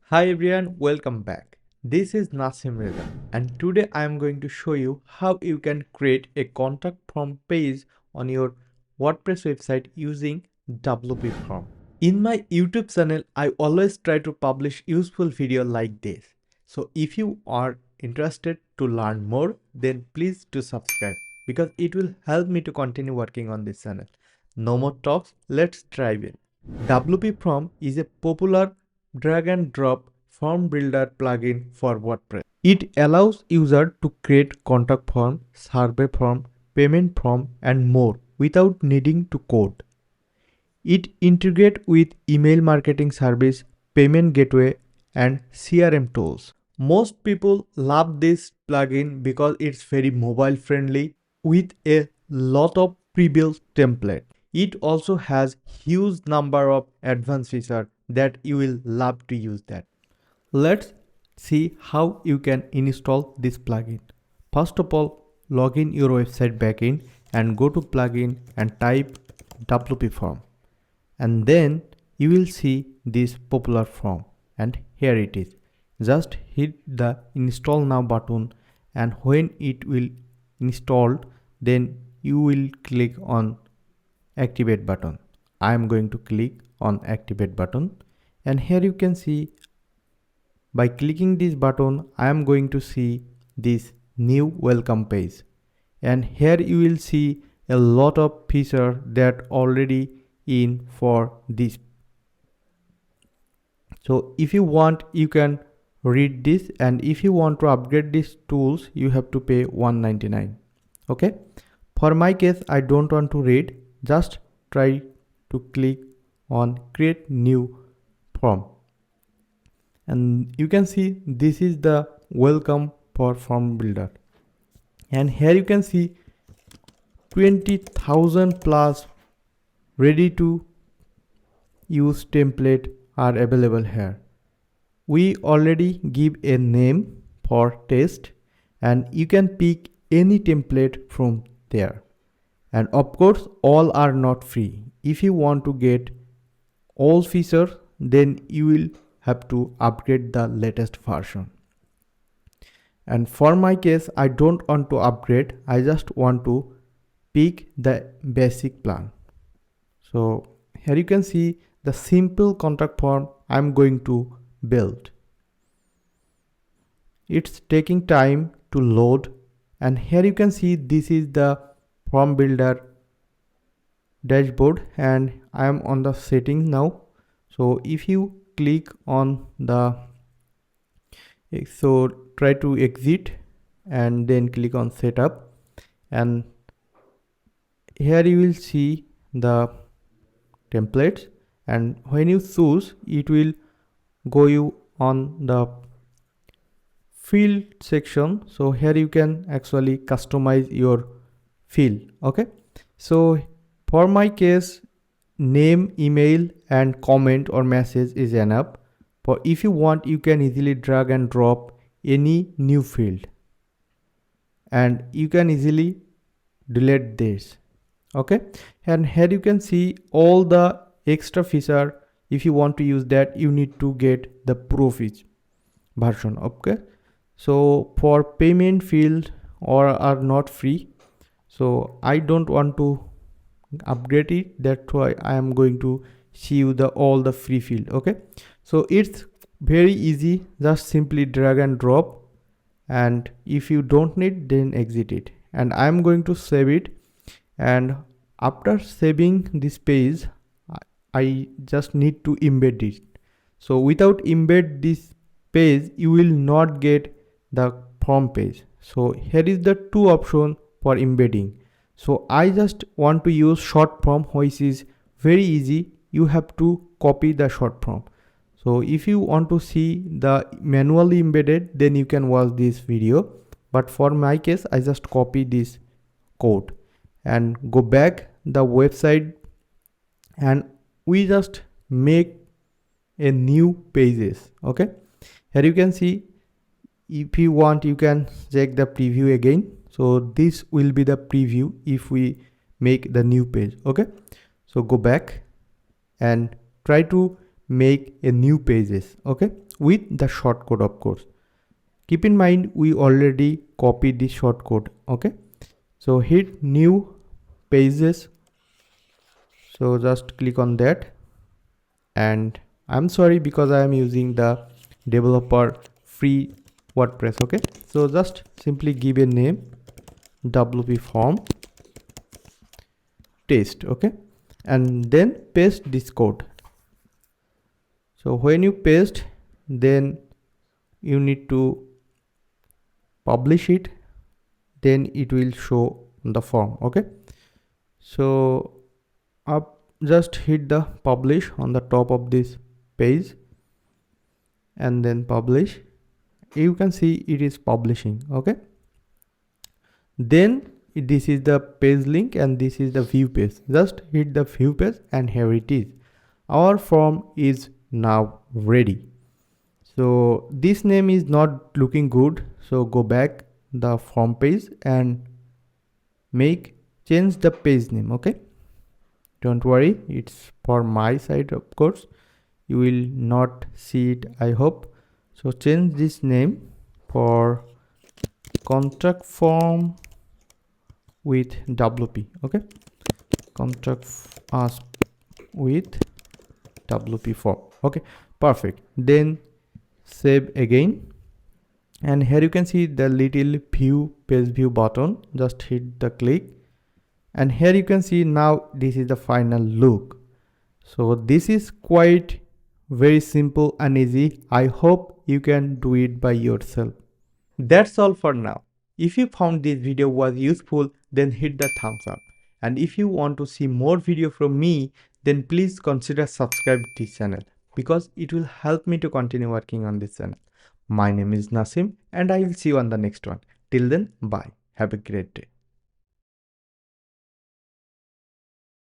Hi everyone, welcome back. This is Nasim Reza, and today I am going to show you how you can create a contact form page on your WordPress website using WPForm. In my YouTube channel, I always try to publish useful video like this. So if you are interested to learn more, then please do subscribe because it will help me to continue working on this channel. No more talks, let's dive in. WPForm is a popular drag and drop form builder plugin for WordPress. It allows users to create contact form, survey form, payment form, and more without needing to code. It integrates with email marketing service, payment gateway, and CRM tools. Most people love this plugin because it's very mobile friendly with a lot of pre-built template. It also has huge number of advanced features that you will love to use that. Let's see how you can install this plugin. First of all, log in your website backend and go to plugin and type WP-Form. And then you will see this popular form, and here it is. Just hit the install now button, and when it will installed, then you will click on activate button. I am going to click on activate button, and here you can see by clicking this button I am going to see this new welcome page, and here you will see a lot of features that already in for this. So if you want you can read this, and if you want to upgrade these tools you have to pay $199. Okay, for my case I don't want to read, just try to click on create new form, and you can see this is the welcome for form builder, and here you can see 20,000 plus ready to use template are available here. We already give a name for test, and you can pick any template from there. And of course all are not free. If you want to get all features, then you will have to upgrade the latest version. And for my case I don't want to upgrade, I just want to pick the basic plan. So here you can see the simple contact form I'm going to build. It's taking time to load, and here you can see this is the form builder dashboard, and I am on the setting now. So if you click on the, so try to exit and then click on setup, and here you will see the templates, and when you choose it will go you on the field section. So here you can actually customize your field. Okay, so for my case name, email and comment or message is enough. For if you want you can easily drag and drop any new field, and you can easily delete this. Okay, and here you can see all the extra feature. If you want to use that you need to get the pro version. Okay, so for payment field or are not free, so I don't want to upgrade it, that's why I am going to see you the all the free field. Okay, so it's very easy, just simply drag and drop, and if you don't need then exit it, and I am going to save it. And after saving this page I just need to embed it. So without embed this page you will not get the form page. So here is the two option for embedding. So I just want to use short form, which is very easy. You have to copy the short form. So if you want to see the manually embedded, then you can watch this video, but for my case I just copy this code and go back the website, and we just make a new pages. Okay, here you can see, if you want you can check the preview again. So this will be the preview if we make the new page. Okay, so go back and try to make a new pages, okay, with the shortcode, of course. Keep in mind we already copied the shortcode, okay. So hit new pages, so just click on that, and I'm sorry because I am using the developer free WordPress, okay. So just simply give a name, WP form test, okay, and then paste this code. So when you paste, then you need to publish it, then it will show the form, okay. So up, just hit the publish on the top of this page and then publish. You can see it is publishing, okay. Then this is the page link and this is the view page. Just hit the view page and here it is. Our form is now ready. So this name is not looking good, so go back the form page and change the page name, okay. Don't worry, it's for my side, of course. You will not see it, I hope. So change this name for contract form with WP, okay. Contract ask with WP form, okay, perfect. Then save again, and here you can see the little page view button. Just hit the click, and here you can see now this is the final look. So this is quite very simple and easy. I hope you can do it by yourself. That's all for now. If you found this video was useful, then hit the thumbs up. And if you want to see more video from me, then please consider subscribe this channel because it will help me to continue working on this channel. My name is Nasim and I will see you on the next one. Till then, bye. Have a great day.